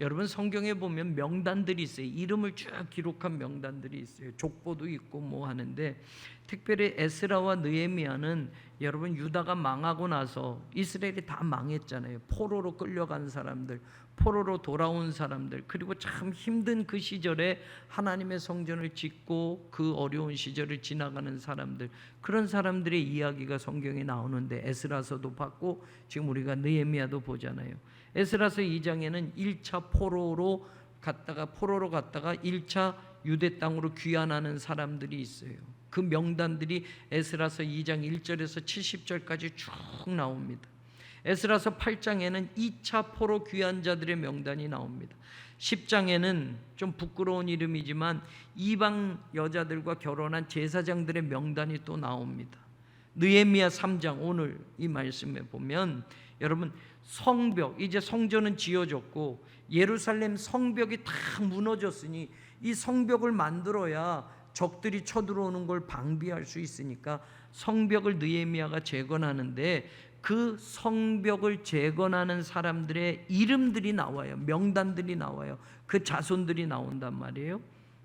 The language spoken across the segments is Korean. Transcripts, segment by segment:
여러분 성경에 보면 명단들이 있어요. 이름을 쭉 기록한 명단들이 있어요. 족보도 있고 뭐 하는데, 특별히 에스라와 느헤미야는 여러분 유다가 망하고 나서 이스라엘이 다 망했잖아요. 포로로 끌려간 사람들, 포로로 돌아온 사람들, 그리고 참 힘든 그 시절에 하나님의 성전을 짓고 그 어려운 시절을 지나가는 사람들, 그런 사람들의 이야기가 성경에 나오는데, 에스라서도 봤고 지금 우리가 느헤미야도 보잖아요. 에스라서 2장에는 1차 포로로 갔다가 1차 유대 땅으로 귀환하는 사람들이 있어요. 그 명단들이 에스라서 2장 1절에서 70절까지 쭉 나옵니다. 에스라서 8장에는 2차 포로 귀환자들의 명단이 나옵니다. 10장에는 좀 부끄러운 이름이지만 이방 여자들과 결혼한 제사장들의 명단이 또 나옵니다. 느헤미야 3장, 오늘 이 말씀에 보면 여러분 성벽, 이제 성전은 지어졌고 예루살렘 성벽이 다 무너졌으니 이 성벽을 만들어야 적들이 쳐들어오는 걸 방비할 수 있으니까 성벽을 느헤미야가 재건하는데, 그 성벽을 재건하는 사람들의 이름들이 나와요. 명단들이 나와요. 그 자손들이 나온단 말이에요.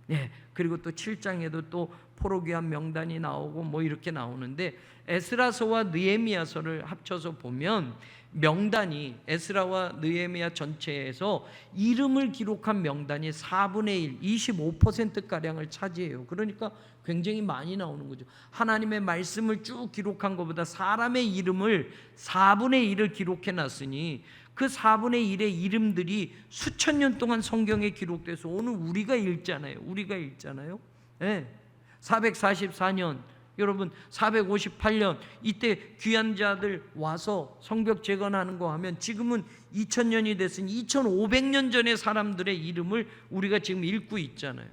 네, 그리고 또 7장에도 또 포로귀환 명단이 나오고 뭐 이렇게 나오는데, 에스라서와 느헤미야서를 합쳐서 보면 명단이 에스라와 느헤미야 전체에서 이름을 기록한 명단이 4분의 1, 25%가량을 차지해요. 그러니까 굉장히 많이 나오는 거죠. 하나님의 말씀을 쭉 기록한 것보다 사람의 이름을 4분의 1을 기록해 놨으니 그 4분의 1의 이름들이 수천 년 동안 성경에 기록돼서 오늘 우리가 읽잖아요. 네. 444년, 여러분 458년 이때 귀환자들 와서 성벽 재건하는 거 하면 지금은 2000년이 됐으니 2500년 전의 사람들의 이름을 우리가 지금 읽고 있잖아요.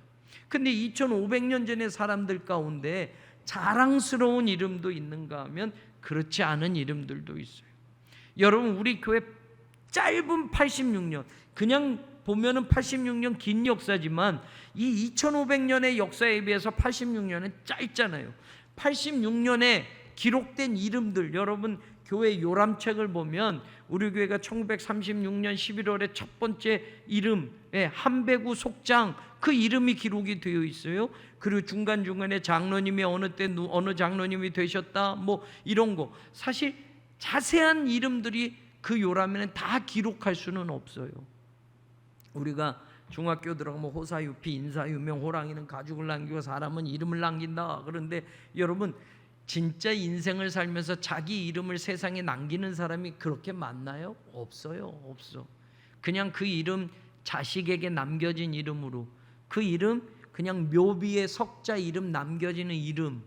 근데 2500년 전의 사람들 가운데 자랑스러운 이름도 있는가 하면 그렇지 않은 이름들도 있어요. 여러분 우리 교회 짧은 86년, 그냥 보면은 86년 긴 역사지만 이 2500년의 역사에 비해서 86년은 짧잖아요. 86년에 기록된 이름들, 여러분 교회 요람책을 보면 우리 교회가 1936년 11월에 첫 번째 이름 한배구 속장, 그 이름이 기록이 되어 있어요. 그리고 중간중간에 장로님이 어느 때 어느 장로님이 되셨다 뭐 이런 거, 사실 자세한 이름들이 그 요람에는 다 기록할 수는 없어요. 우리가 중학교 들어가면 호사유피, 인사유명, 호랑이는 가죽을 남기고 사람은 이름을 남긴다. 그런데 여러분 진짜 인생을 살면서 자기 이름을 세상에 남기는 사람이 그렇게 많나요? 없어요. 없어. 그냥 그 이름 자식에게 남겨진 이름으로, 그 이름 그냥 묘비에 석자 이름 남겨지는 이름,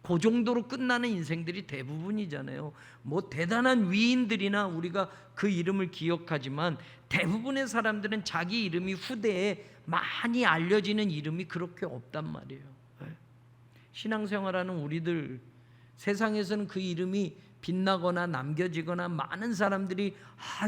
그 정도로 끝나는 인생들이 대부분이잖아요. 뭐 대단한 위인들이나 우리가 그 이름을 기억하지만 대부분의 사람들은 자기 이름이 후대에 많이 알려지는 이름이 그렇게 없단 말이에요. 신앙생활하는 우리들, 세상에서는 그 이름이 빛나거나 남겨지거나 많은 사람들이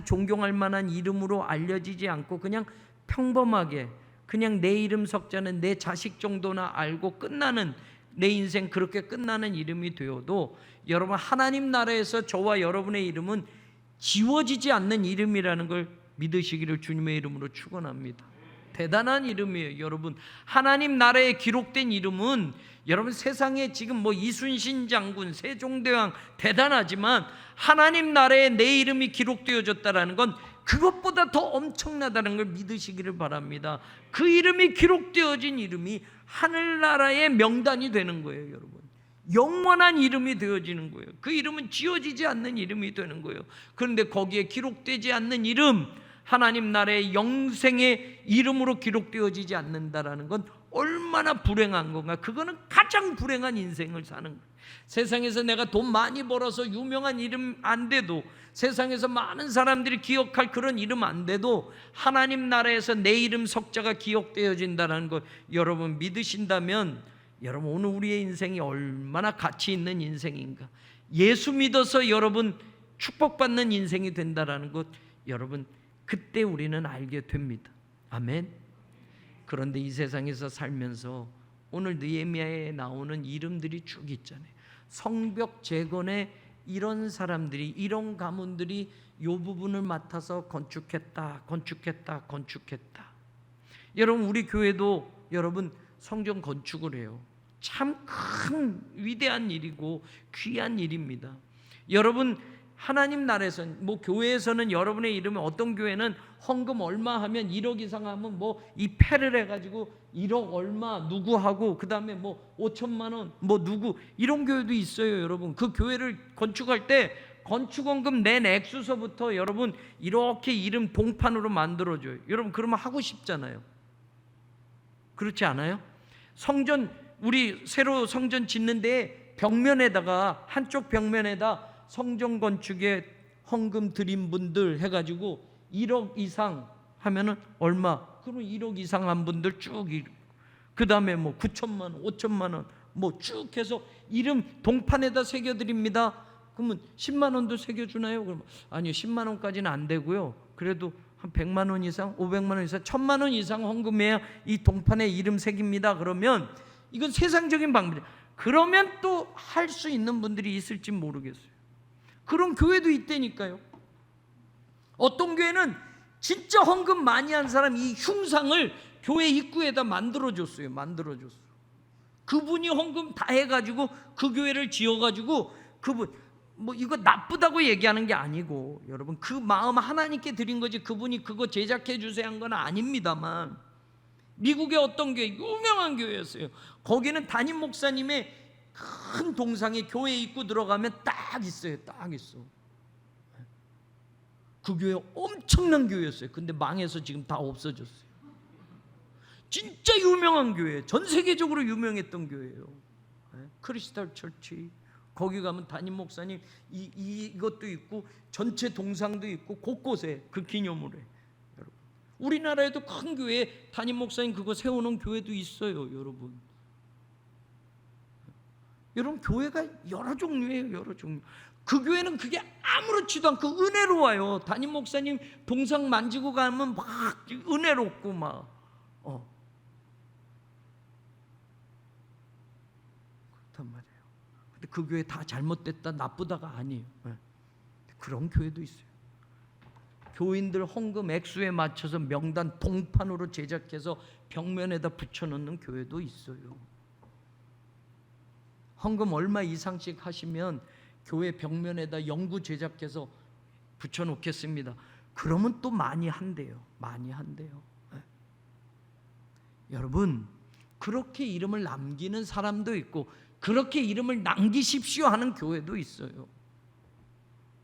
존경할 만한 이름으로 알려지지 않고 그냥 평범하게 그냥 내 이름 석자는 내 자식 정도나 알고 끝나는, 내 인생 그렇게 끝나는 이름이 되어도 여러분 하나님 나라에서 저와 여러분의 이름은 지워지지 않는 이름이라는 걸 믿으시기를 주님의 이름으로 축원합니다. 대단한 이름이에요. 여러분 하나님 나라에 기록된 이름은, 여러분 세상에 지금 뭐 이순신 장군, 세종대왕 대단하지만 하나님 나라에 내 이름이 기록되어졌다라는 건 그것보다 더 엄청나다는 걸 믿으시기를 바랍니다. 그 이름이 기록되어진 이름이 하늘나라의 명단이 되는 거예요. 여러분 영원한 이름이 되어지는 거예요. 그 이름은 지워지지 않는 이름이 되는 거예요. 그런데 거기에 기록되지 않는 이름, 하나님 나라의 영생의 이름으로 기록되어지지 않는다라는 건 얼마나 불행한 건가. 그거는 가장 불행한 인생을 사는 거예요. 세상에서 내가 돈 많이 벌어서 유명한 이름 안 돼도, 세상에서 많은 사람들이 기억할 그런 이름 안 돼도 하나님 나라에서 내 이름 석자가 기억되어진다는 것 여러분 믿으신다면, 여러분 오늘 우리의 인생이 얼마나 가치 있는 인생인가, 예수 믿어서 여러분 축복받는 인생이 된다는 것 여러분 그때 우리는 알게 됩니다. 아멘. 그런데 이 세상에서 살면서 오늘 느헤미야에 나오는 이름들이 쭉 있잖아요. 성벽 재건의 이런 사람들이, 이런 가문들이 이 부분을 맡아서 건축했다. 여러분, 우리 교회도 여러분 성전 건축을 해요. 참 큰 위대한 일이고 귀한 일입니다. 여러분, 하나님 나라에서는, 교회에서는 여러분의 이름이, 어떤 교회는 헌금 얼마 하면 1억 이상 하면 이 패를 해가지고 1억 얼마 누구 하고, 그 다음에 5천만 원 누구, 이런 교회도 있어요. 여러분, 그 교회를 건축할 때 건축원금 낸 액수서부터 여러분 이렇게 이름 동판으로 만들어줘요. 여러분, 그러면 하고 싶잖아요. 그렇지 않아요? 성전, 우리 새로 성전 짓는데 벽면에다가, 한쪽 벽면에다 성전 건축에 헌금 드린 분들 해가지고 1억 이상 하면은 얼마? 그러면 1억 이상 한 분들 쭉, 그 다음에 9천만 원, 5천만 원 쭉 해서 이름 동판에다 새겨드립니다. 그러면 10만 원도 새겨주나요? 그러면 아니요, 10만 원까지는 안 되고요. 그래도 한 100만 원 이상, 500만 원 이상, 1000만 원 이상 헌금해야 이 동판에 이름 새깁니다. 그러면 이건 세상적인 방법이에요. 그러면 또 할 수 있는 분들이 있을지 모르겠어요. 그런 교회도 있다니까요. 어떤 교회는 진짜 헌금 많이 한 사람 이 흉상을 교회 입구에다 만들어줬어요. 그분이 헌금 다 해가지고 그 교회를 지어가지고, 그분 이거 나쁘다고 얘기하는 게 아니고, 여러분 그 마음 하나님께 드린 거지, 그분이 그거 제작해 주세요 한 건 아닙니다만, 미국의 어떤 교회, 유명한 교회였어요. 거기는 담임 목사님의 큰 동상이 교회 입구 들어가면 딱 있어요. 그 교회 엄청난 교회였어요. 근데 망해서 지금 다 없어졌어요. 진짜 유명한 교회, 전 세계적으로 유명했던 교회예요. 크리스탈 처치. 거기 가면 담임 목사님 이것도 있고 전체 동상도 있고 곳곳에 그 기념으로 해. 여러분, 우리나라에도 큰 교회에 담임 목사님 그거 세워놓은 교회도 있어요. 여러분 교회가 여러 종류예요. 여러 종류. 그 교회는 그게 아무렇지도 않고 은혜로워요. 담임 목사님 동상 만지고 가면 막 은혜롭고 그렇단 말이에요. 근데 그 교회 다 잘못됐다, 나쁘다가 아니에요. 그런 교회도 있어요. 교인들 헌금 액수에 맞춰서 명단 동판으로 제작해서 벽면에다 붙여놓는 교회도 있어요. 헌금 얼마 이상씩 하시면 교회 벽면에다 영구 제작해서 붙여놓겠습니다. 그러면 또 많이 한대요. 여러분, 그렇게 이름을 남기는 사람도 있고 그렇게 이름을 남기십시오 하는 교회도 있어요.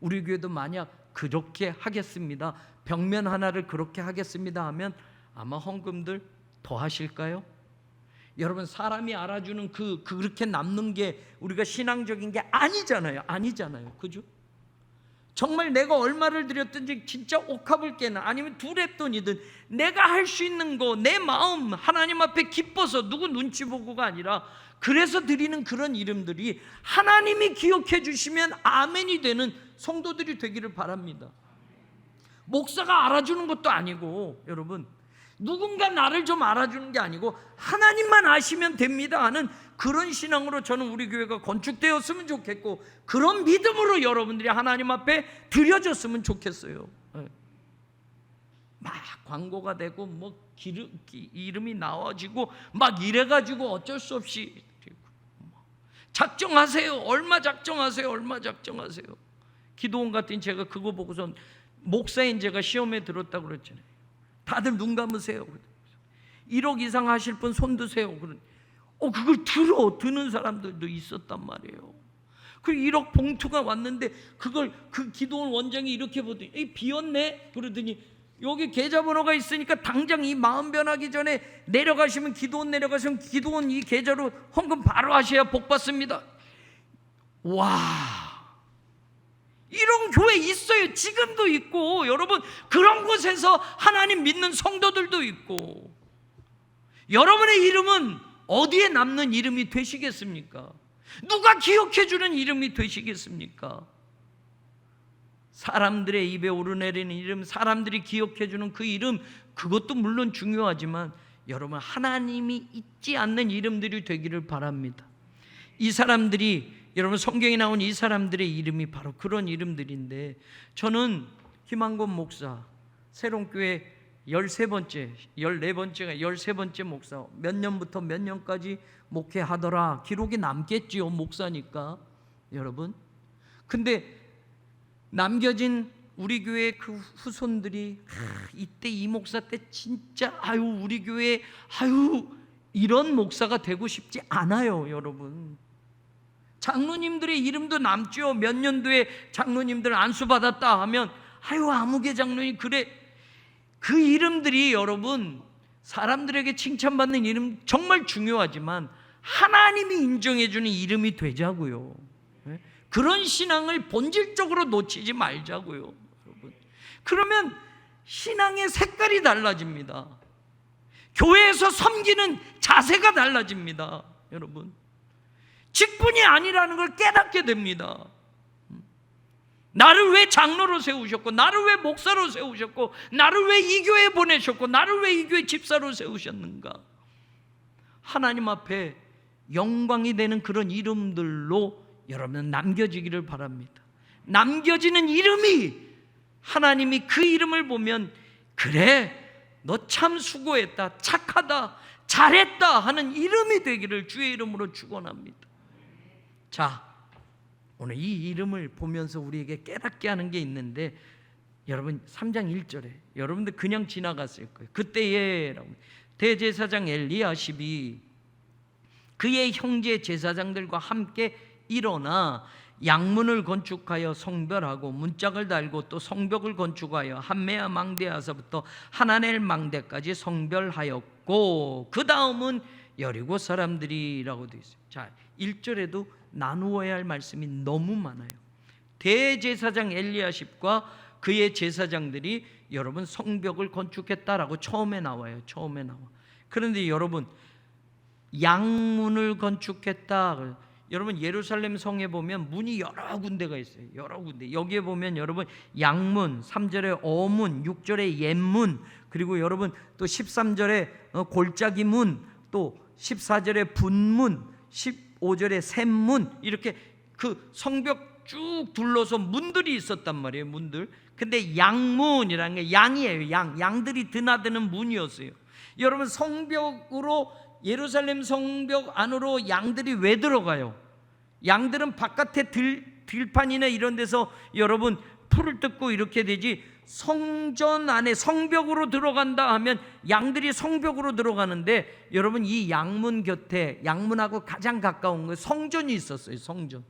우리 교회도 만약 그렇게 하겠습니다, 벽면 하나를 그렇게 하겠습니다 하면 아마 헌금들 더 하실까요? 여러분, 사람이 알아주는 그렇게 남는 게 우리가 신앙적인 게 아니잖아요. 그죠? 정말 내가 얼마를 드렸든지 진짜 옥합을 깨는, 아니면 두랩돈이든 내가 할 수 있는 거, 내 마음 하나님 앞에 기뻐서 누구 눈치 보고가 아니라 그래서 드리는 그런 이름들이 하나님이 기억해 주시면 아멘이 되는 성도들이 되기를 바랍니다. 목사가 알아주는 것도 아니고, 여러분 누군가 나를 좀 알아주는 게 아니고 하나님만 아시면 됩니다 하는 그런 신앙으로 저는 우리 교회가 건축되었으면 좋겠고, 그런 믿음으로 여러분들이 하나님 앞에 드려졌으면 좋겠어요. 막 광고가 되고 이름이 나와지고 막 이래가지고 어쩔 수 없이 작정하세요. 얼마 작정하세요. 기도원 같은 제가 그거 보고선 목사인 제가 시험에 들었다고 그랬잖아요. 다들 눈 감으세요. 1억 이상 하실 분 손 드세요. 그걸 드는 사람들도 있었단 말이에요. 그 1억 봉투가 왔는데 그걸 그 기도원 원장이 이렇게 보더니 비었네? 그러더니 여기 계좌번호가 있으니까 당장 이 마음 변하기 전에 내려가시면, 기도원 내려가시면 기도원 이 계좌로 헌금 바로 하셔야 복 받습니다. 와, 이런 교회 있어요. 지금도 있고, 여러분 그런 곳에서 하나님 믿는 성도들도 있고, 여러분의 이름은 어디에 남는 이름이 되시겠습니까? 누가 기억해 주는 이름이 되시겠습니까? 사람들의 입에 오르내리는 이름, 사람들이 기억해 주는 그 이름, 그것도 물론 중요하지만 여러분 하나님이 잊지 않는 이름들이 되기를 바랍니다. 이 사람들이 여러분 성경에 나온 이 사람들의 이름이 바로 그런 이름들인데, 저는 김한권 목사 새롬교회 13번째, 14번째가 13번째 목사, 몇 년부터 몇 년까지 목회하더라. 기록이 남겠지요, 목사니까. 여러분, 근데 남겨진 우리 교회 그 후손들이 이때 이 목사 때 진짜 우리 교회 이런 목사가 되고 싶지 않아요, 여러분. 장로님들의 이름도 남죠. 몇 년도에 장로님들 안수받았다 하면 아무개 장로님, 그래. 그 이름들이 여러분, 사람들에게 칭찬받는 이름 정말 중요하지만 하나님이 인정해 주는 이름이 되자고요. 그런 신앙을 본질적으로 놓치지 말자고요, 여러분. 그러면 신앙의 색깔이 달라집니다. 교회에서 섬기는 자세가 달라집니다, 여러분. 직분이 아니라는 걸 깨닫게 됩니다. 나를 왜 장로로 세우셨고, 나를 왜 목사로 세우셨고, 나를 왜 이 교회에 보내셨고, 나를 왜 이 교회 집사로 세우셨는가. 하나님 앞에 영광이 되는 그런 이름들로 여러분은 남겨지기를 바랍니다. 남겨지는 이름이, 하나님이 그 이름을 보면 그래 너 참 수고했다, 착하다, 잘했다 하는 이름이 되기를 주의 이름으로 축원합니다. 자, 오늘 이 이름을 보면서 우리에게 깨닫게 하는 게 있는데, 여러분 3장 1절에 여러분들 그냥 지나갔을 거예요. 그때에 대제사장 엘리야십이 그의 형제 제사장들과 함께 일어나 양문을 건축하여 성별하고 문짝을 달고 또 성벽을 건축하여 한메아 망대에서부터 하나넬 망대까지 성별하였고, 그 다음은 여리고 사람들이라고 되어 있어요. 자, 1절에도 나누어야 할 말씀이 너무 많아요. 대제사장 엘리야십과 그의 제사장들이 여러분 성벽을 건축했다라고 처음에 나와요. 처음에 나와. 그런데 여러분, 양문을 건축했다. 여러분 예루살렘 성에 보면 문이 여러 군데가 있어요. 여러 군데. 여기에 보면 여러분 양문, 3절에 어문, 6절에 옛문, 그리고 여러분 또 13절에 골짜기 문, 또 14절에 분문, 15절에 샘문, 이렇게 그 성벽 쭉 둘러서 문들이 있었단 말이에요. 문들. 근데 양문이라는 게 양이에요. 양들이 드나드는 문이었어요. 여러분 성벽으로, 예루살렘 성벽 안으로 양들이 왜 들어가요? 양들은 바깥에 들판이나 이런 데서 여러분 풀을 뜯고 이렇게 되지, 성전 안에 성벽으로 들어간다 하면 양들이 성벽으로 들어가는데, 여러분 이 양문 곁에, 양문하고 가장 가까운 거 성전이 있었어요. 성전.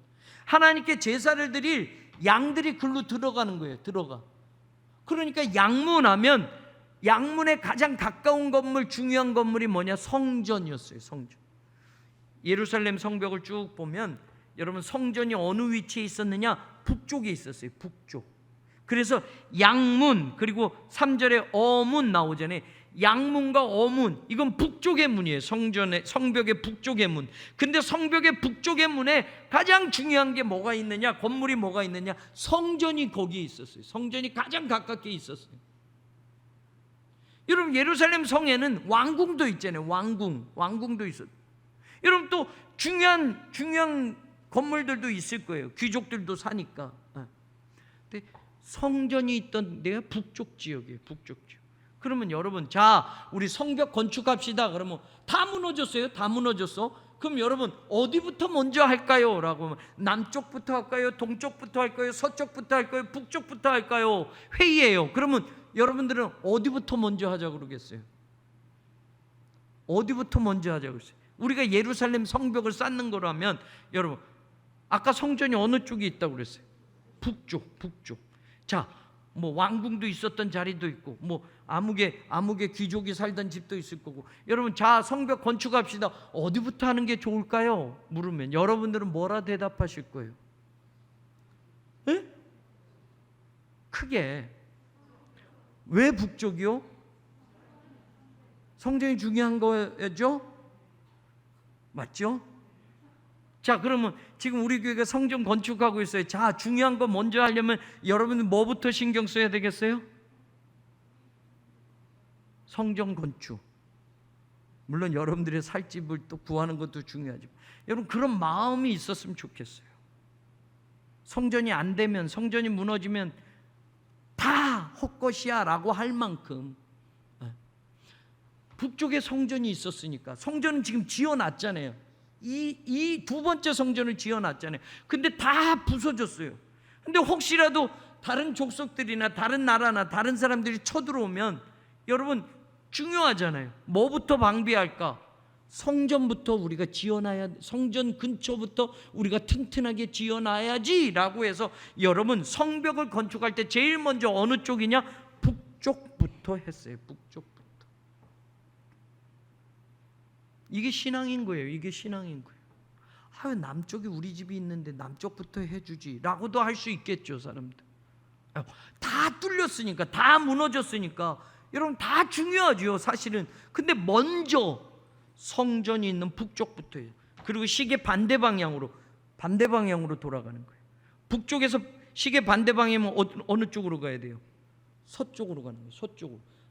하나님께 제사를 드릴 양들이 글로 들어가는 거예요. 들어가. 그러니까 양문하면 양문에 가장 가까운 건물, 중요한 건물이 뭐냐? 성전이었어요. 성전. 예루살렘 성벽을 쭉 보면 여러분 성전이 어느 위치에 있었느냐? 북쪽에 있었어요. 북쪽. 그래서 양문, 그리고 3절에 어문 나오잖아요. 양문과 어문, 이건 북쪽의 문이에요. 성벽의 북쪽의 문. 근데 성벽의 북쪽의 문에 가장 중요한 게 뭐가 있느냐? 건물이 뭐가 있느냐? 성전이 거기에 있었어요. 성전이 가장 가깝게 있었어요. 여러분 예루살렘 성에는 왕궁도 있잖아요. 왕궁도 있었어요. 여러분 또 중요한 건물들도 있을 거예요. 귀족들도 사니까. 근데 성전이 있던 데가 북쪽 지역이에요. 북쪽 지역. 그러면 여러분, 자 우리 성벽 건축합시다. 그러면 다 무너졌어요. 다 무너졌어. 그럼 여러분 어디부터 먼저 할까요? 라고 하면 남쪽부터 할까요? 동쪽부터 할까요? 서쪽부터 할까요? 북쪽부터 할까요? 회의예요. 그러면 여러분들은 어디부터 먼저 하자 그러겠어요? 어디부터 먼저 하자 그랬어요? 우리가 예루살렘 성벽을 쌓는 거라면 여러분 아까 성전이 어느 쪽에 있다고 그랬어요? 북쪽. 자, 뭐 왕궁도 있었던 자리도 있고, 뭐 아무개 귀족이 살던 집도 있을 거고. 여러분, 자 성벽 건축합시다. 어디부터 하는 게 좋을까요? 물으면 여러분들은 뭐라 대답하실 거예요? 에? 크게. 왜 북쪽이요? 성전이 중요한 거죠? 맞죠? 자, 그러면 지금 우리 교회가 성전 건축하고 있어요. 자, 중요한 거 먼저 하려면 여러분은 뭐부터 신경 써야 되겠어요? 성전 건축. 물론 여러분들의 살 집을 또 구하는 것도 중요하지만 여러분 그런 마음이 있었으면 좋겠어요. 성전이 안 되면, 성전이 무너지면 다 헛것이야 라고 할 만큼 북쪽에 성전이 있었으니까. 성전은 지금 지어놨잖아요. 이 두 번째 성전을 지어놨잖아요. 근데 다 부서졌어요. 근데 혹시라도 다른 족속들이나 다른 나라나 다른 사람들이 쳐들어오면 여러분 중요하잖아요. 뭐부터 방비할까? 성전부터 우리가 지어놔야, 성전 근처부터 우리가 튼튼하게 지어놔야지 라고 해서 여러분 성벽을 건축할 때 제일 먼저 어느 쪽이냐? 북쪽부터 했어요. 북쪽부터. 이게 신앙인 거예요. 이게 신앙인 거예요. 남쪽이 우리 집이 있는데 남쪽부터 해주지 라고도 할 수 있겠죠. 사람들 다 뚫렸으니까, 다 무너졌으니까 여러분 다 중요하죠 사실은. 근데 먼저 성전이 있는 북쪽부터 해요. 그리고 시계 반대 방향으로 돌아가는 거예요. 북쪽에서 시계 반대 방향이면 어느 쪽으로 가야 돼요? 서쪽으로 가는 거예요.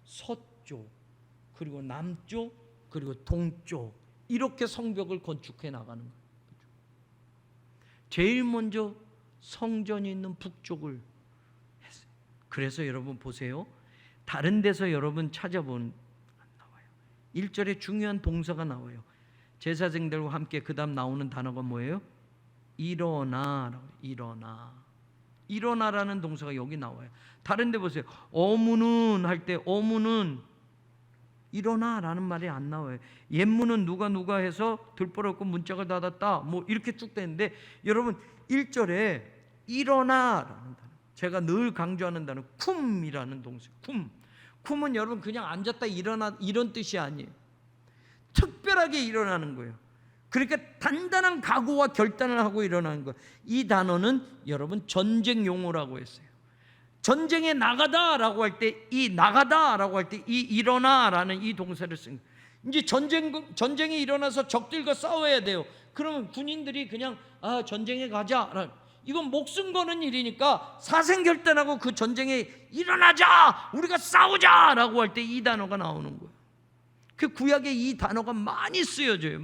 서쪽, 그리고 남쪽, 그리고 동쪽, 이렇게 성벽을 건축해 나가는 거예요. 제일 먼저 성전이 있는 북쪽을 했어요. 그래서 여러분 보세요. 다른 데서 여러분 찾아보면 안 나와요. 1절에 중요한 동사가 나와요. 제사장들과 함께 그 다음 나오는 단어가 뭐예요? 일어나. 일어나라는 동사가 여기 나와요. 다른 데 보세요. 어무는 할 때 어무는 일어나라는 말이 안 나와요. 옛문은 누가 해서 들보라고 문짝을 닫았다 뭐 이렇게 쭉 되는데 여러분 1절에 일어나라는 단어, 제가 늘 강조하는 단어 쿰이라는 동사. 쿰은 여러분 그냥 앉았다 일어나 이런 뜻이 아니에요. 특별하게 일어나는 거예요. 그러니까 단단한 각오와 결단을 하고 일어나는 거예요. 이 단어는 여러분 전쟁 용어라고 했어요. 전쟁에 나가다라고 할 때 이 나가다라고 할 때 이 일어나라는 이 동사를 쓴 거예요. 이제 전쟁이 일어나서 적들과 싸워야 돼요. 그러면 군인들이 그냥 전쟁에 가자, 이건 목숨 거는 일이니까 사생결단하고 그 전쟁에 일어나자, 우리가 싸우자라고 할 때 이 단어가 나오는 거예요. 그 구약에 이 단어가 많이 쓰여져요.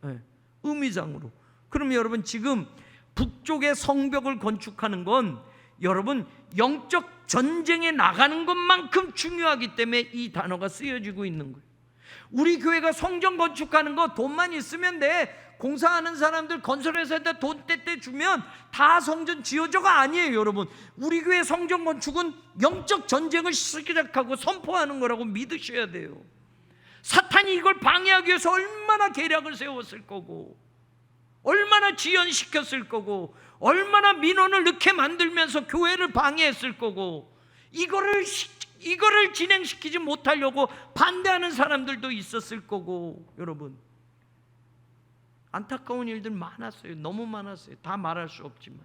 네. 의미상으로. 그럼 여러분 지금 북쪽의 성벽을 건축하는 건 여러분 영적 전쟁에 나가는 것만큼 중요하기 때문에 이 단어가 쓰여지고 있는 거예요. 우리 교회가 성전 건축하는 거 돈만 있으면 돼. 공사하는 사람들 건설회사에다 돈 떼떼 주면 다 성전 지어져가 아니에요. 여러분 우리 교회 성전 건축은 영적 전쟁을 시작하고 선포하는 거라고 믿으셔야 돼요. 사탄이 이걸 방해하기 위해서 얼마나 계략을 세웠을 거고, 얼마나 지연시켰을 거고, 얼마나 민원을 넣게 만들면서 교회를 방해했을 거고, 이거를 진행시키지 못하려고 반대하는 사람들도 있었을 거고. 여러분 안타까운 일들 많았어요. 너무 많았어요. 다 말할 수 없지만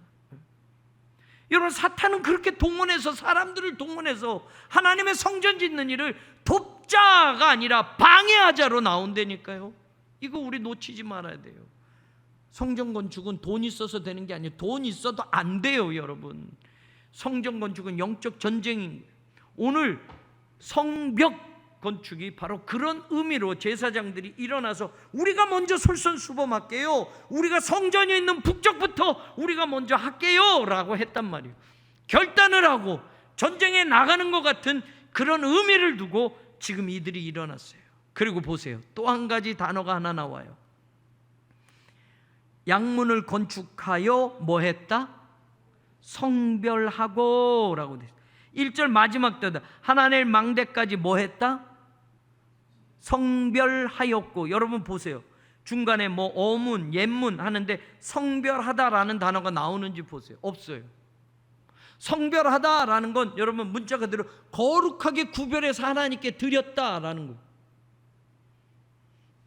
여러분 사탄은 그렇게 동원해서, 사람들을 동원해서 하나님의 성전 짓는 일을 돕자가 아니라 방해하자로 나온다니까요. 이거 우리 놓치지 말아야 돼요. 성전 건축은 돈 있어서 되는 게 아니에요. 돈 있어도 안 돼요. 여러분 성전 건축은 영적 전쟁인 거예요. 오늘 성벽 건축이 바로 그런 의미로 제사장들이 일어나서 우리가 먼저 솔선수범할게요, 우리가 성전이 있는 북쪽부터 우리가 먼저 할게요 라고 했단 말이에요. 결단을 하고 전쟁에 나가는 것 같은 그런 의미를 두고 지금 이들이 일어났어요. 그리고 보세요, 또 한 가지 단어가 하나 나와요. 양문을 건축하여 뭐 했다? 성별하고 라고 돼 있어요. 1절 마지막 때다 하나님의 망대까지 뭐 했다? 성별하였고. 여러분 보세요, 중간에 뭐 어문, 옛문 하는데 성별하다라는 단어가 나오는지 보세요. 없어요. 성별하다라는 건 여러분 문자 그대로 거룩하게 구별해서 하나님께 드렸다라는 거예요.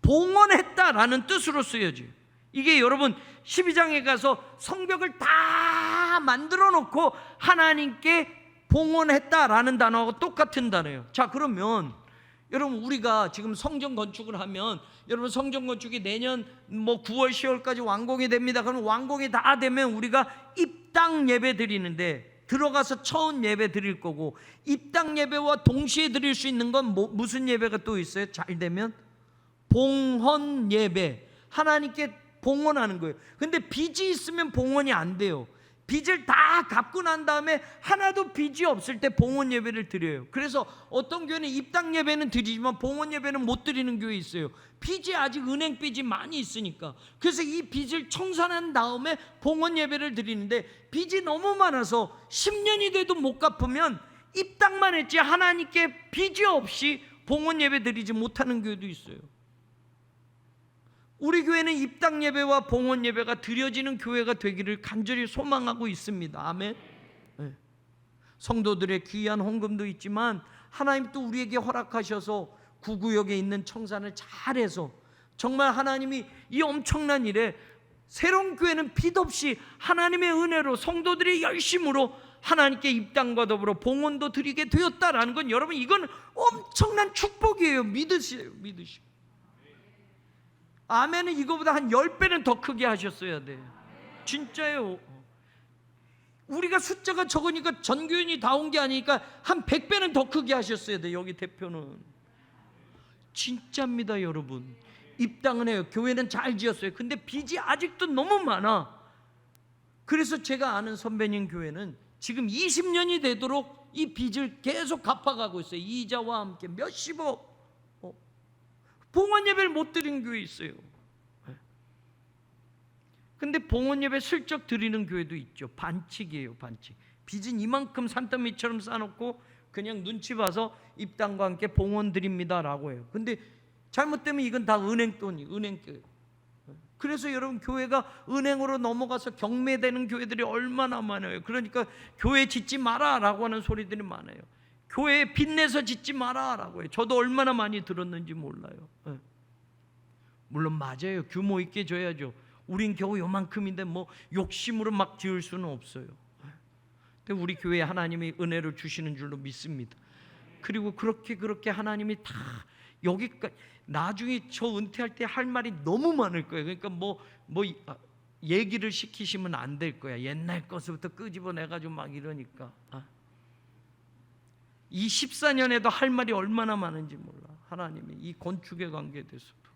봉헌했다라는 뜻으로 쓰여져요. 이게 여러분 12장에 가서 성벽을 다 만들어 놓고 하나님께 봉헌했다라는 단어하고 똑같은 단어예요. 자, 그러면 여러분 우리가 지금 성전 건축을 하면, 여러분 성전 건축이 내년 뭐 9월 10월까지 완공이 됩니다. 그러면 완공이 다 되면 우리가 입당 예배 드리는데 들어가서 처음 예배 드릴 거고, 입당 예배와 동시에 드릴 수 있는 건 무슨 예배가 또 있어요? 잘 되면 봉헌 예배, 하나님께 봉헌하는 거예요. 근데 빚이 있으면 봉헌이 안 돼요. 빚을 다 갚고 난 다음에 하나도 빚이 없을 때 봉헌 예배를 드려요. 그래서 어떤 교회는 입당 예배는 드리지만 봉헌 예배는 못 드리는 교회 있어요. 빚이 아직 은행 빚이 많이 있으니까. 그래서 이 빚을 청산한 다음에 봉헌 예배를 드리는데, 빚이 너무 많아서 10년이 돼도 못 갚으면 입당만 했지 하나님께 빚이 없이 봉헌 예배 드리지 못하는 교회도 있어요. 우리 교회는 입당 예배와 봉헌 예배가 드려지는 교회가 되기를 간절히 소망하고 있습니다. 아멘. 네. 성도들의 귀한 헌금도 있지만 하나님 또 우리에게 허락하셔서 구구역에 있는 청산을 잘해서 정말 하나님이 이 엄청난 일에 새로운 교회는 빚 없이 하나님의 은혜로 성도들의 열심으로 하나님께 입당과 더불어 봉헌도 드리게 되었다라는 건, 여러분 이건 엄청난 축복이에요. 믿으세요. 믿으시고. 아멘은 이거보다 한 10배는 더 크게 하셨어야 돼요. 진짜요. 우리가 숫자가 적으니까 전교인이 다 온 게 아니니까 한 100배는 더 크게 하셨어야 돼요. 여기 대표는 진짜입니다. 여러분 입당은 해요. 교회는 잘 지었어요. 근데 빚이 아직도 너무 많아. 그래서 제가 아는 선배님 교회는 지금 20년이 되도록 이 빚을 계속 갚아가고 있어요. 이자와 함께 몇십억. 봉헌 예배를 못 드린 교회 있어요. 근데 봉헌 예배 슬쩍 드리는 교회도 있죠. 반칙이에요. 반칙. 빚은 이만큼 산더미처럼 쌓아놓고 그냥 눈치 봐서 입당과 함께 봉헌 드립니다라고 해요. 근데 잘못되면 이건 다 은행 돈이, 은행 교회. 그래서 여러분 교회가 은행으로 넘어가서 경매되는 교회들이 얼마나 많아요. 그러니까 교회 짓지 마라라고 하는 소리들이 많아요. 교회에 빚내서 짓지 마라라고 해요. 저도 얼마나 많이 들었는지 몰라요. 물론 맞아요. 규모 있게 줘야죠. 우린 겨우 요만큼인데 뭐 욕심으로 막 지을 수는 없어요. 근데 우리 교회에 하나님이 은혜를 주시는 줄로 믿습니다. 그리고 그렇게 하나님이 다 여기까지, 나중에 저 은퇴할 때 할 말이 너무 많을 거예요. 그러니까 뭐 얘기를 시키시면 안 될 거야. 옛날 것부터 끄집어내가지고 막 이러니까. 이 14년에도 할 말이 얼마나 많은지 몰라. 하나님이 이 건축에 관계돼서도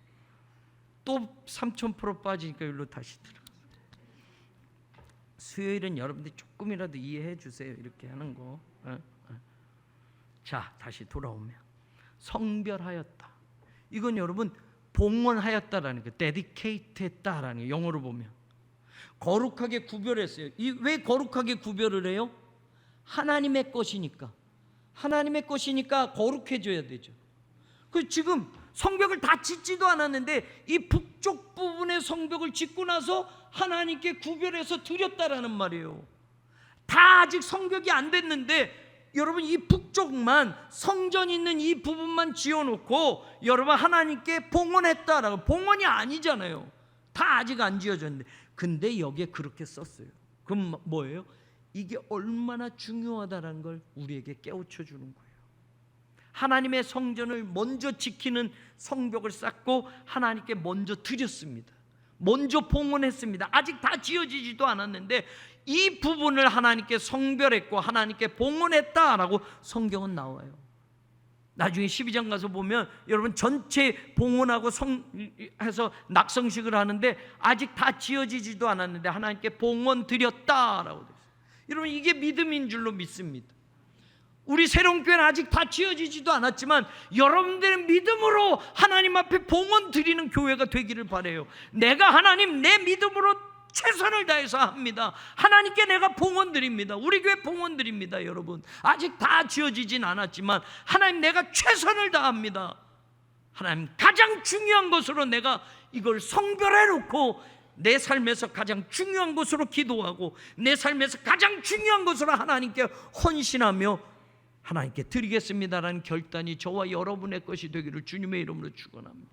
또 3000% 빠지니까 여기로 다시 들어가. 수요일은 여러분들이 조금이라도 이해해 주세요. 이렇게 하는 거. 자, 다시 돌아오면 성별하였다. 이건 여러분 봉헌하였다라는 거, 데디케이트 했다라는 거. 영어로 보면 거룩하게 구별했어요. 왜 거룩하게 구별을 해요? 하나님의 것이니까. 하나님의 것이니까 거룩해져야 되죠. 그 지금 성벽을 다 짓지도 않았는데 이 북쪽 부분의 성벽을 짓고 나서 하나님께 구별해서 드렸다라는 말이에요. 다 아직 성벽이 안 됐는데 여러분 이 북쪽만, 성전 있는 이 부분만 지어놓고 여러분 하나님께 봉헌했다라고. 봉헌이 아니잖아요. 다 아직 안 지어졌는데. 근데 여기에 그렇게 썼어요. 그럼 뭐예요? 이게 얼마나 중요하다는 걸 우리에게 깨우쳐 주는 거예요. 하나님의 성전을 먼저 지키는 성벽을 쌓고 하나님께 먼저 드렸습니다. 먼저 봉헌했습니다. 아직 다 지어지지도 않았는데 이 부분을 하나님께 성별했고 하나님께 봉헌했다라고 성경은 나와요. 나중에 12장 가서 보면 여러분 전체 봉헌하고 해서 낙성식을 하는데 아직 다 지어지지도 않았는데 하나님께 봉헌 드렸다라고 되어 있어요. 여러분 이게 믿음인 줄로 믿습니다. 우리 새로운 교회는 아직 다 지어지지도 않았지만 여러분들의 믿음으로 하나님 앞에 봉헌 드리는 교회가 되기를 바라요. 내가 하나님 내 믿음으로 최선을 다해서 합니다. 하나님께 내가 봉헌 드립니다. 우리 교회 봉헌 드립니다. 여러분 아직 다 지어지진 않았지만 하나님 내가 최선을 다합니다. 하나님 가장 중요한 것으로 내가 이걸 성별해 놓고 내 삶에서 가장 중요한 것으로 기도하고 내 삶에서 가장 중요한 것으로 하나님께 헌신하며 하나님께 드리겠습니다라는 결단이 저와 여러분의 것이 되기를 주님의 이름으로 축원합니다.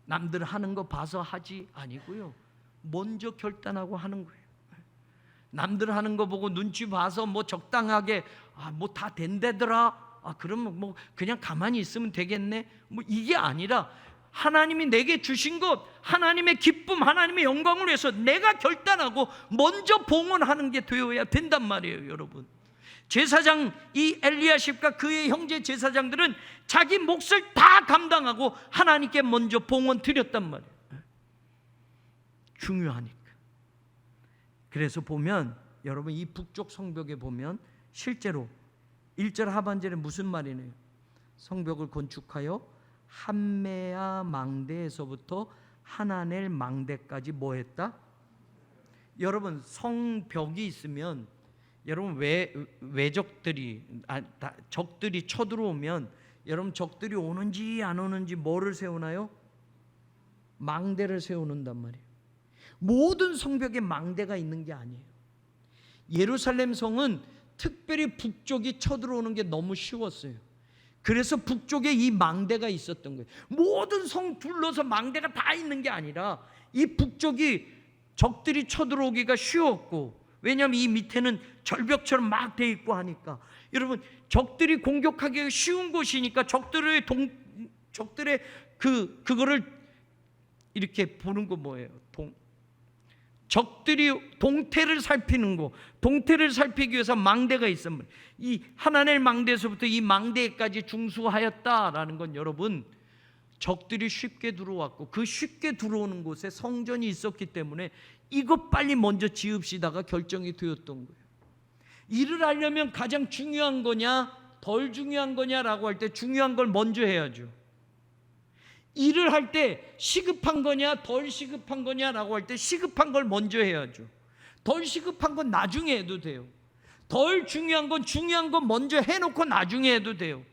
남들 하는 거 봐서 하지 아니고요, 먼저 결단하고 하는 거예요. 남들 하는 거 보고 눈치 봐서 뭐 적당하게 뭐 다 된대더라, 그러면 뭐 그냥 가만히 있으면 되겠네, 뭐 이게 아니라 하나님이 내게 주신 것, 하나님의 기쁨, 하나님의 영광을 위해서 내가 결단하고 먼저 봉헌하는 게 되어야 된단 말이에요. 여러분 제사장 이 엘리야십과 그의 형제 제사장들은 자기 몫을 다 감당하고 하나님께 먼저 봉헌 드렸단 말이에요. 중요하니까. 그래서 보면 여러분 이 북쪽 성벽에 보면 실제로 1절 하반절에 무슨 말이네요? 성벽을 건축하여 한메아 망대에서부터 하나넬 망대까지 뭐 했다? 여러분 성벽이 있으면 여러분 외적들이 적들이 쳐들어오면 여러분 적들이 오는지 안 오는지 뭐를 세우나요? 망대를 세우는단 말이에요. 모든 성벽에 망대가 있는 게 아니에요. 예루살렘 성은 특별히 북쪽이 쳐들어오는 게 너무 쉬웠어요. 그래서 북쪽에 이 망대가 있었던 거예요. 모든 성 둘러서 망대가 다 있는 게 아니라 이 북쪽이 적들이 쳐들어오기가 쉬웠고, 왜냐하면 이 밑에는 절벽처럼 막 돼 있고 하니까 여러분 적들이 공격하기 쉬운 곳이니까 적들의 그거를 이렇게 보는 거 뭐예요? 적들이 동태를 살피는 거, 동태를 살피기 위해서 망대가 있으면 이 하나넬 망대에서부터 이 망대까지 중수하였다라는 건 여러분 적들이 쉽게 들어왔고 그 쉽게 들어오는 곳에 성전이 있었기 때문에 이것 빨리 먼저 지읍시다가 결정이 되었던 거예요. 일을 하려면 가장 중요한 거냐 덜 중요한 거냐라고 할 때 중요한 걸 먼저 해야죠. 일을 할 때 시급한 거냐 덜 시급한 거냐라고 할 때 시급한 걸 먼저 해야죠. 덜 시급한 건 나중에 해도 돼요. 덜 중요한 건 중요한 건 먼저 해놓고 나중에 해도 돼요.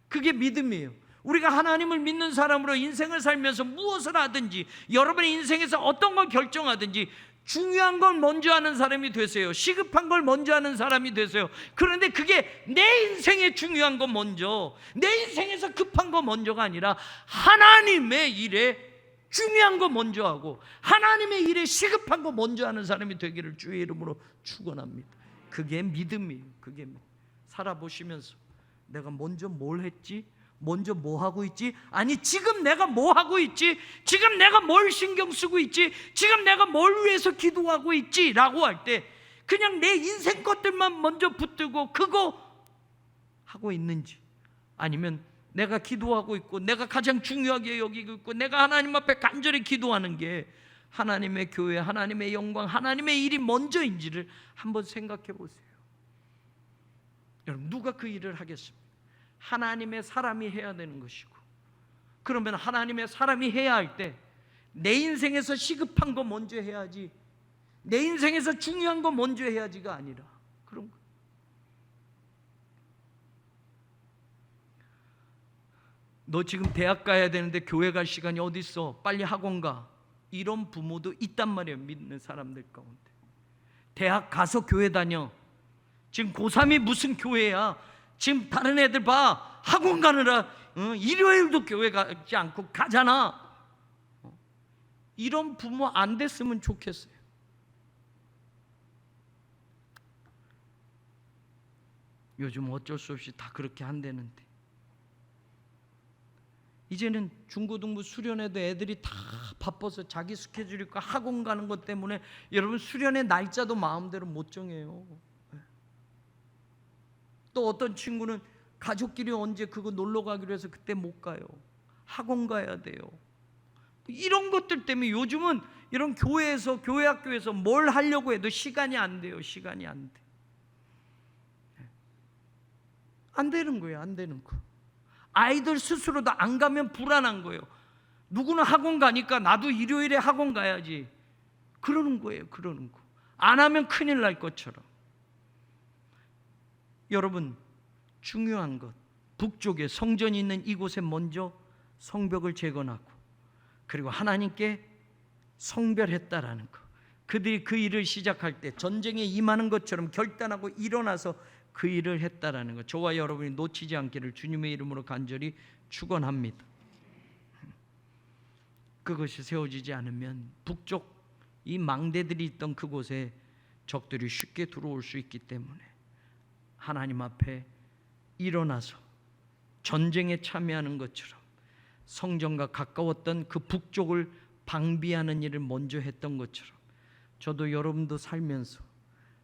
그게 믿음이에요. 우리가 하나님을 믿는 사람으로 인생을 살면서 무엇을 하든지 여러분의 인생에서 어떤 걸 결정하든지 중요한 걸 먼저 하는 사람이 되세요. 시급한 걸 먼저 하는 사람이 되세요. 그런데 그게 내 인생에 중요한 거 먼저, 내 인생에서 급한 거 먼저가 아니라 하나님의 일에 중요한 거 먼저 하고 하나님의 일에 시급한 거 먼저 하는 사람이 되기를 주의 이름으로 축원합니다. 그게 믿음이에요. 그게 살아보시면서 내가 먼저 뭘 했지? 먼저 뭐 하고 있지? 아니 지금 내가 뭐 하고 있지? 지금 내가 뭘 신경 쓰고 있지? 지금 내가 뭘 위해서 기도하고 있지? 라고 할 때 그냥 내 인생 것들만 먼저 붙들고 그거 하고 있는지, 아니면 내가 기도하고 있고 내가 가장 중요하게 여기고 있고 내가 하나님 앞에 간절히 기도하는 게 하나님의 교회, 하나님의 영광, 하나님의 일이 먼저인지를 한번 생각해 보세요. 여러분 누가 그 일을 하겠습니까? 하나님의 사람이 해야 되는 것이고, 그러면 하나님의 사람이 해야 할 때 내 인생에서 시급한 거 먼저 해야지, 내 인생에서 중요한 거 먼저 해야지가 아니라 그런 거. 너 지금 대학 가야 되는데 교회 갈 시간이 어디 있어? 빨리 학원 가. 이런 부모도 있단 말이에요. 믿는 사람들 가운데. 대학 가서 교회 다녀. 지금 고3이 무슨 교회야? 지금 다른 애들 봐, 학원 가느라 일요일도 교회 가지 않고 가잖아. 이런 부모 안 됐으면 좋겠어요. 요즘 어쩔 수 없이 다 그렇게 한다는데, 이제는 중고등부 수련회도 애들이 다 바빠서 자기 스케줄 있고 학원 가는 것 때문에 여러분 수련회 날짜도 마음대로 못 정해요. 또 어떤 친구는 가족끼리 언제 그거 놀러 가기로 해서 그때 못 가요. 학원 가야 돼요. 이런 것들 때문에 요즘은 이런 교회에서, 교회 학교에서 뭘 하려고 해도 시간이 안 돼요. 시간이 안 돼. 안 되는 거예요. 안 되는 거. 아이들 스스로도 안 가면 불안한 거예요. 누구는 학원 가니까 나도 일요일에 학원 가야지. 그러는 거예요. 그러는 거. 안 하면 큰일 날 것처럼. 여러분 중요한 것, 북쪽에 성전이 있는 이곳에 먼저 성벽을 재건하고 그리고 하나님께 성별했다라는 것. 그들이 그 일을 시작할 때 전쟁에 임하는 것처럼 결단하고 일어나서 그 일을 했다라는 것. 저와 여러분이 놓치지 않기를 주님의 이름으로 간절히 축원합니다. 그것이 세워지지 않으면 북쪽 이 망대들이 있던 그곳에 적들이 쉽게 들어올 수 있기 때문에 하나님 앞에 일어나서 전쟁에 참여하는 것처럼 성전과 가까웠던 그 북쪽을 방비하는 일을 먼저 했던 것처럼 저도 여러분도 살면서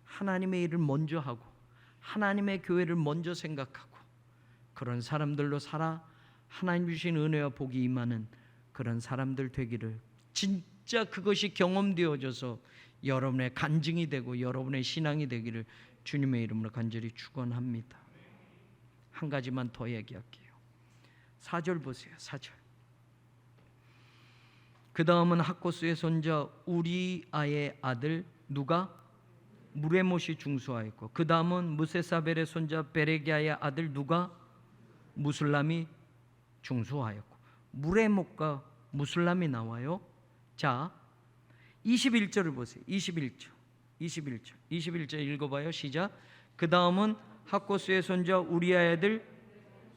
하나님의 일을 먼저 하고 하나님의 교회를 먼저 생각하고 그런 사람들로 살아 하나님 주신 은혜와 복이 임하는 그런 사람들 되기를, 진짜 그것이 경험되어져서 여러분의 간증이 되고 여러분의 신앙이 되기를 주님의 이름으로 간절히 축원합니다. 한 가지만 더 얘기할게요. 4절 보세요. 4절. 그 다음은 학코스의 손자 우리아의 아들 누가? 무레못이 중수하였고, 그 다음은 무세사벨의 손자 베레기아의 아들 누가? 무술람이 중수하였고. 무레못과 무술람이 나와요. 자, 21절을 보세요. 21절 읽어봐요. 시작. 그 다음은 학코스의 손자 우리아의 아들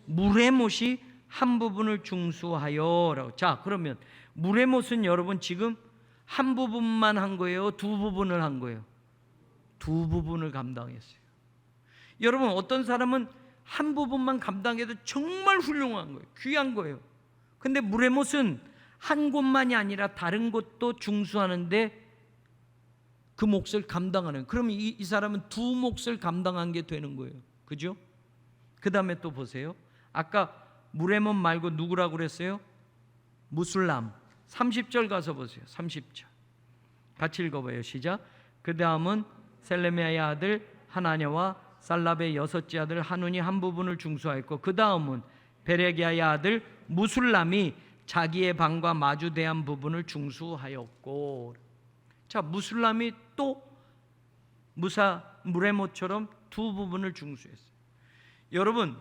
무레못이 한 부분을 중수하여라고. 자, 그러면 무레못은 여러분 지금 한 부분만 한 거예요? 두 부분을 한 거예요? 두 부분을 감당했어요. 여러분, 어떤 사람은 한 부분만 감당해도 정말 훌륭한 거예요. 귀한 거예요. 근데 무레못은 한 곳만이 아니라 다른 곳도 중수하는데 그 몫을 감당하는. 그러면 이 사람은 두 몫을 감당한 게 되는 거예요. 그죠? 그 다음에 또 보세요. 아까 무레못 말고 누구라고 그랬어요? 무술람. 30절 가서 보세요. 30절 같이 읽어봐요. 시작. 그 다음은 셀레미아의 아들 하나냐와 살랍의 여섯째 아들 하눈이 한 부분을 중수하였고, 그 다음은 베레기아의 아들 무술람이 자기의 방과 마주대한 부분을 중수하였고. 자, 무술람이 또 무레못처럼 두 부분을 중수했어요. 여러분,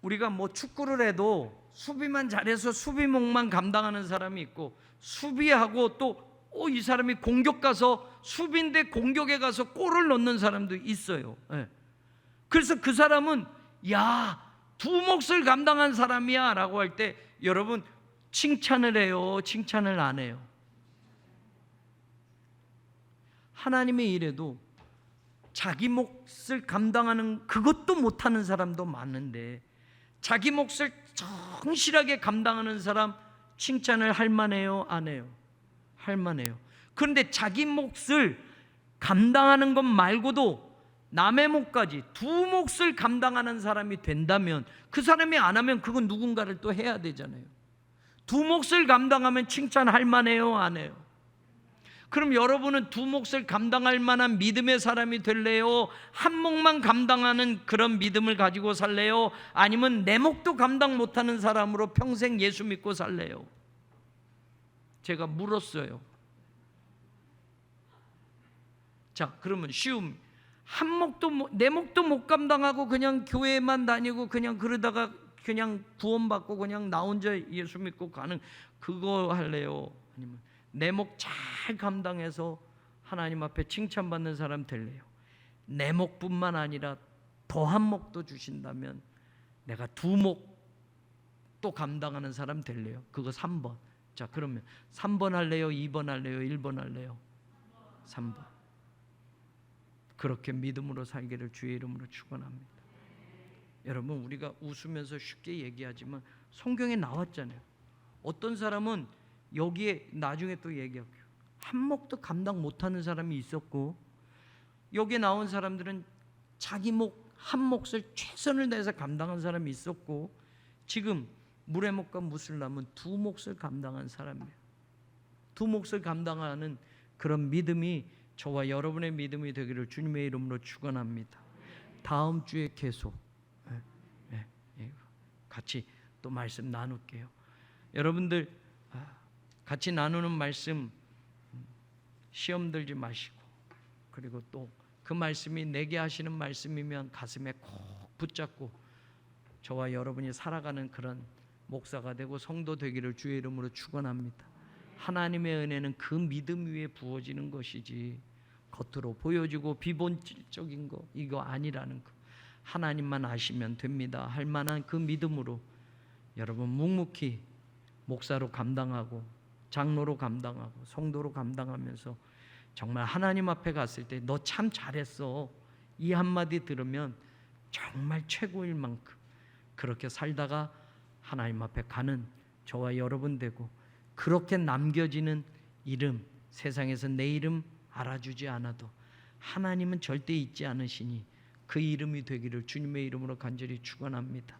우리가 뭐 축구를 해도 수비만 잘해서 수비목만 감당하는 사람이 있고, 수비하고 또 이 사람이 공격 가서 수비인데 공격에 가서 골을 넣는 사람도 있어요. 네. 그래서 그 사람은 야, 두 몫을 감당한 사람이야 라고 할 때 여러분 칭찬을 해요? 칭찬을 안 해요? 하나님의 일에도 자기 몫을 감당하는 그것도 못하는 사람도 많은데, 자기 몫을 정실하게 감당하는 사람 칭찬을 할 만해요? 안 해요? 할 만해요. 그런데 자기 몫을 감당하는 것 말고도 남의 몫까지 두 몫을 감당하는 사람이 된다면, 그 사람이 안 하면 그건 누군가를 또 해야 되잖아요. 두 몫을 감당하면 칭찬할 만해요? 안 해요? 그럼 여러분은 두 몫을 감당할 만한 믿음의 사람이 될래요? 한 몫만 감당하는 그런 믿음을 가지고 살래요? 아니면 내 몫도 감당 못하는 사람으로 평생 예수 믿고 살래요? 제가 물었어요. 자, 그러면 쉬움. 한 몫도 내 몫도 못 감당하고 그냥 교회만 다니고 그냥 그러다가 그냥 구원받고 그냥 나 혼자 예수 믿고 가는 그거 할래요? 아니면 내 몫 잘 감당해서 하나님 앞에 칭찬받는 사람 될래요? 내 몫뿐만 아니라 더한 몫도 주신다면 내가 두 몫도 감당하는 사람 될래요? 그거 3번. 자, 그러면 3번 할래요? 2번 할래요? 1번 할래요? 3번. 그렇게 믿음으로 살기를 주의 이름으로 축원합니다. 여러분, 우리가 웃으면서 쉽게 얘기하지만 성경에 나왔잖아요. 어떤 사람은 여기에 나중에 또 얘기할게요. 한 몫도 감당 못하는 사람이 있었고, 여기에 나온 사람들은 자기 한 몫을 최선을 다해서 감당한 사람이 있었고, 지금 무레못과 무술람은 두 몫을 감당한 사람이에요. 두 몫을 감당하는 그런 믿음이 저와 여러분의 믿음이 되기를 주님의 이름으로 축원합니다. 다음 주에 계속 같이 또 말씀 나눌게요. 여러분들 같이 나누는 말씀 시험 들지 마시고, 그리고 또 그 말씀이 내게 하시는 말씀이면 가슴에 콕 붙잡고 저와 여러분이 살아가는 그런 목사가 되고 성도 되기를 주의 이름으로 축원합니다. 하나님의 은혜는 그 믿음 위에 부어지는 것이지 겉으로 보여지고 비본질적인 거 이거 아니라는 거 하나님만 아시면 됩니다. 할 만한 그 믿음으로 여러분 묵묵히 목사로 감당하고 장로로 감당하고 성도로 감당하면서 정말 하나님 앞에 갔을 때 너 참 잘했어 이 한마디 들으면 정말 최고일 만큼 그렇게 살다가 하나님 앞에 가는 저와 여러분 되고, 그렇게 남겨지는 이름, 세상에서 내 이름 알아주지 않아도 하나님은 절대 잊지 않으시니 그 이름이 되기를 주님의 이름으로 간절히 축원합니다.